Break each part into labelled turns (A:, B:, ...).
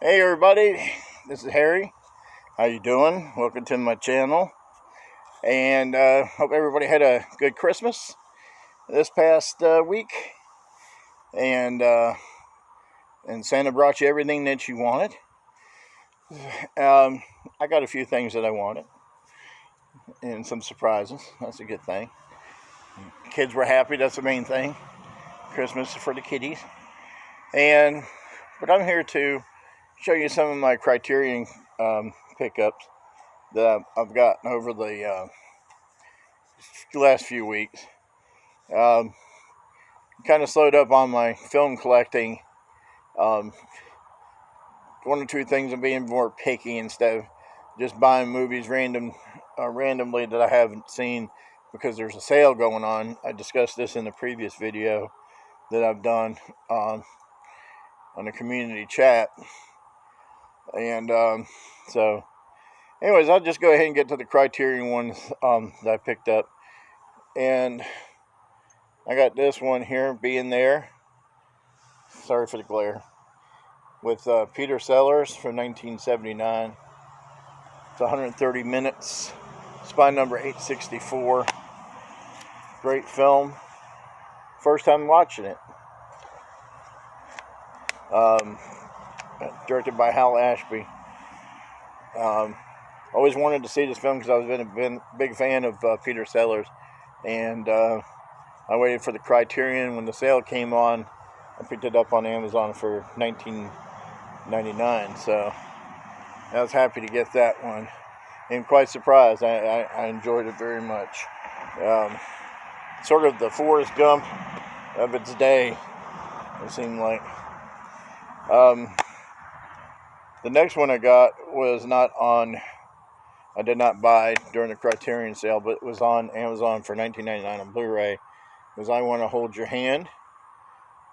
A: Hey everybody, this is Harry. How you doing? Welcome to my channel, and hope everybody had a good Christmas this past week, and Santa brought you everything that you wanted. I got a few things that I wanted, and some surprises. That's a good thing. Kids were happy. That's the main thing. Christmas for the kiddies, but I'm here to show you some of my Criterion pickups that I've gotten over the last few weeks. Kind of slowed up on my film collecting. One or two things I'm being more picky instead of just buying movies randomly that I haven't seen because there's a sale going on. I discussed this in the previous video that I've done on the community chat. And so anyways, I'll just go ahead and get to the Criterion ones that I picked up. And I got this one here, Being There. Sorry for the glare. With Peter Sellers from 1979. It's 130 minutes. Spine number 864. Great film. First time watching it. Directed by Hal Ashby. Always wanted to see this film because I've been a big fan of Peter Sellers. And I waited for the Criterion. When the sale came on, I picked it up on Amazon for $19.99. So I was happy to get that one. And quite surprised. I enjoyed it very much. Sort of the Forrest Gump of its day, it seemed like. The next one I got was not on, I did not buy during the Criterion sale, but it was on Amazon for $19.99 on Blu-ray. It was I Want to Hold Your Hand.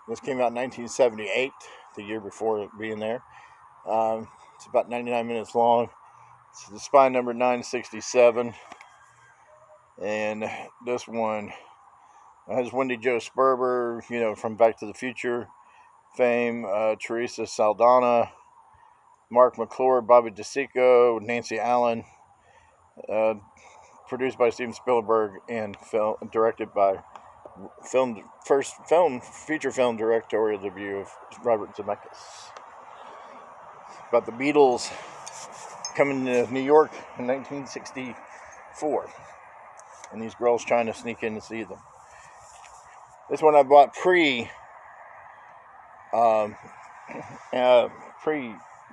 A: This came out in 1978, the year before it being there. It's about 99 minutes long. It's the spine number 967. And this one has Wendy Jo Sperber, from Back to the Future fame, Teresa Saldana, Mark McClure, Bobby DeSico, Nancy Allen, produced by Steven Spielberg and directed by feature film directorial debut of Robert Zemeckis. About the Beatles coming to New York in 1964, and these girls trying to sneak in to see them. This one I bought pre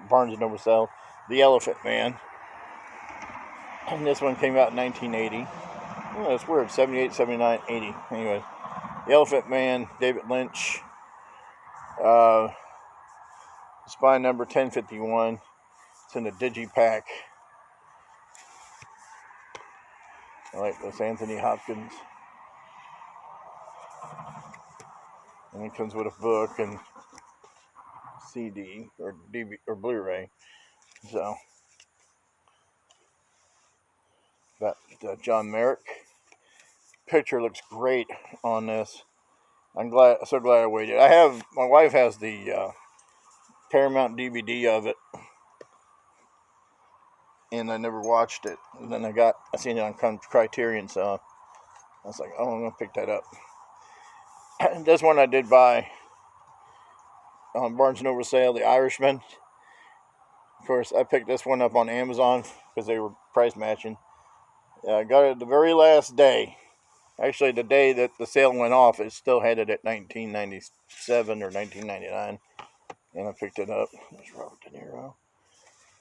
A: Barnes & Noble sale, The Elephant Man. And this one came out in 1980. Oh, that's weird, 78, 79, 80. Anyway, The Elephant Man, David Lynch. Spine number 1051. It's in the Digipack. I like this, Anthony Hopkins. And it comes with a book and CD or DVD or Blu-ray. So, got John Merrick. Picture looks great on this. So glad I waited. My wife has the Paramount DVD of it, and I never watched it. And then I seen it on Criterion, so I was like, oh, I'm gonna pick that up. This one I did buy on Barnes & Noble sale, The Irishman. Of course, I picked this one up on Amazon because they were price matching. I got it the very last day. Actually, the day that the sale went off, it still had it at $19.97 or $19.99. And I picked it up. There's Robert De Niro.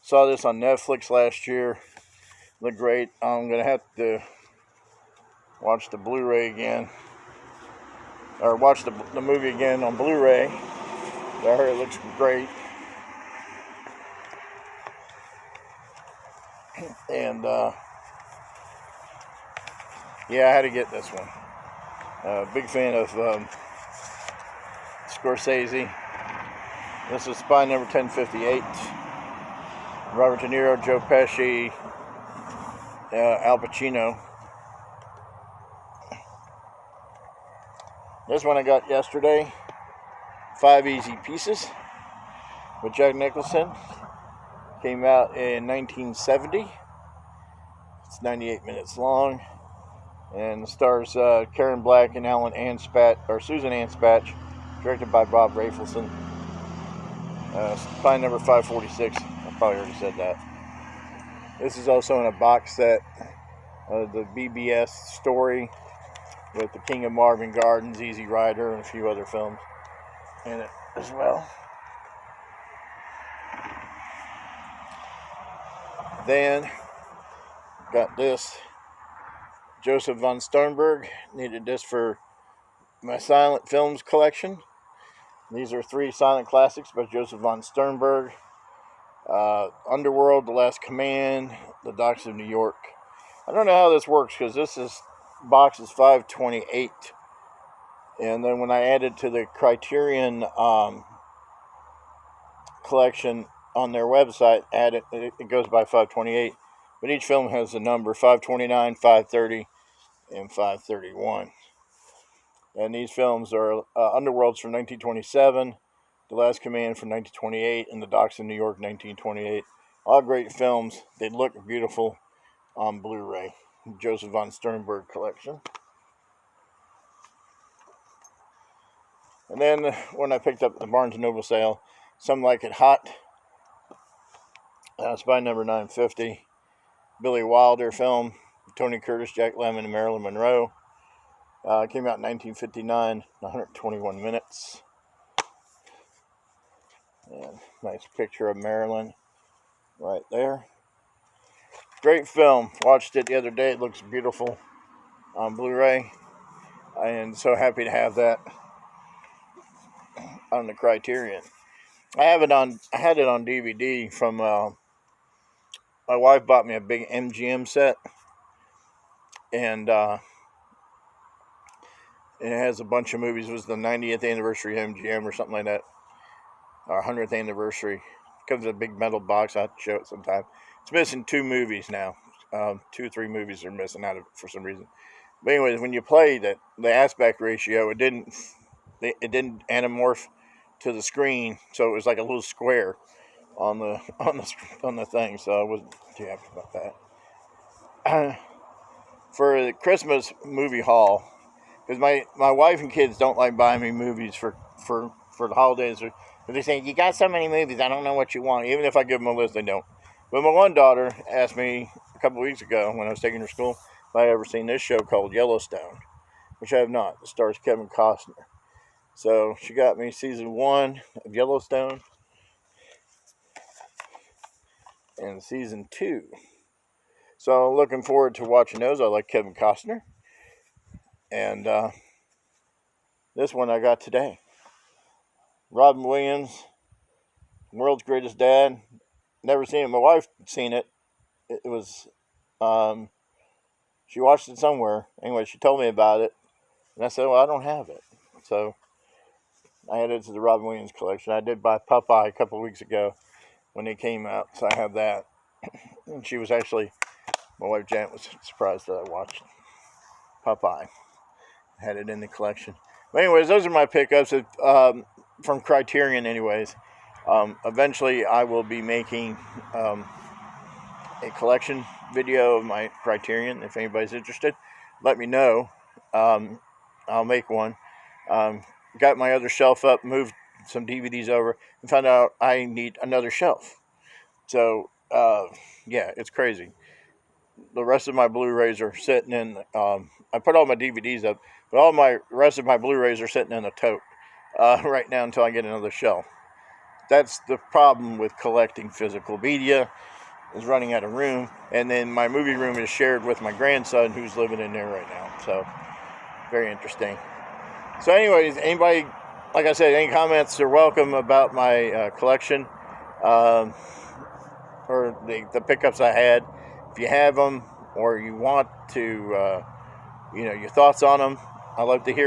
A: Saw this on Netflix last year. Looked great. I'm going to have to watch the Blu-ray again. Or watch the movie again on Blu-ray. I heard it looks great. And, yeah, I had to get this one. Big fan of Scorsese. This is spine number 1058. Robert De Niro, Joe Pesci, Al Pacino. This one I got yesterday. 5 easy pieces. with Jack Nicholson. Came out in 1970. It's 98 minutes long, and stars Karen Black and Susan Anspach, directed by Bob Rafelson. Find number 546. I probably already said that. This is also in a box set of the BBS story with The King of Marvin Gardens, Easy Rider, and a few other films in it as well. Then got this. Joseph von Sternberg. Needed this for my silent films collection. These are 3 silent classics by Joseph von Sternberg. Underworld, The Last Command, The Docks of New York. I don't know how this works because box is 528. And then when I added to the Criterion collection on their website, it goes by 528. But each film has a number, 529, 530, and 531. And these films are Underworld's from 1927, The Last Command from 1928, and The Docks of New York, 1928. All great films. They look beautiful on Blu-ray. Joseph von Sternberg collection. And then when I picked up the Barnes & Noble sale, Some Like It Hot. It's by number 950. Billy Wilder film. Tony Curtis, Jack Lemmon, and Marilyn Monroe. Came out in 1959, 121 minutes. And nice picture of Marilyn right there. Great film. Watched it the other day. It looks beautiful on Blu-ray. I am so happy to have that on the Criterion. I had it on DVD from my wife bought me a big MGM set, and it has a bunch of movies. It was the 90th anniversary of MGM or something like that, or 100th anniversary. It comes in a big metal box. I have to show it sometime. It's missing 2 movies now. 2 or 3 movies are missing out of it for some reason. But anyways, when you play the aspect ratio, it didn't anamorph to the screen, so it was like a little square on the thing. So I wasn't too happy about that. For the Christmas movie haul, because my wife and kids don't like buying me movies for the holidays. They say, you got so many movies, I don't know what you want. Even if I give them a list, they don't. But my one daughter asked me a couple weeks ago when I was taking her to school if I had ever seen this show called Yellowstone, which I have not. It stars Kevin Costner. So she got me season 1 of Yellowstone and season 2. So looking forward to watching those. I like Kevin Costner. And this one I got today. Robin Williams, World's Greatest Dad. Never seen it. My wife seen it. It was, she watched it somewhere. Anyway, she told me about it. And I said, well, I don't have it. So I added it to the Robin Williams collection. I did buy Popeye a couple weeks ago when it came out. So I have that. And she was actually, my wife Janet was surprised that I watched Popeye. I had it in the collection. But anyways, those are my pickups from Criterion anyways. Eventually I will be making a collection video of my Criterion. If anybody's interested, let me know. I'll make one. Got my other shelf up, moved some DVDs over, and found out I need another shelf. So, yeah, it's crazy. The rest of my Blu-rays are sitting in, I put all my DVDs up, but all my rest of my Blu-rays are sitting in a tote right now until I get another shelf. That's the problem with collecting physical media, is running out of room. And then my movie room is shared with my grandson who's living in there right now. So, very interesting. So anyways, anybody, like I said, any comments are welcome about my collection or the pickups I had. If you have them or you want to, your thoughts on them, I'd love to hear them.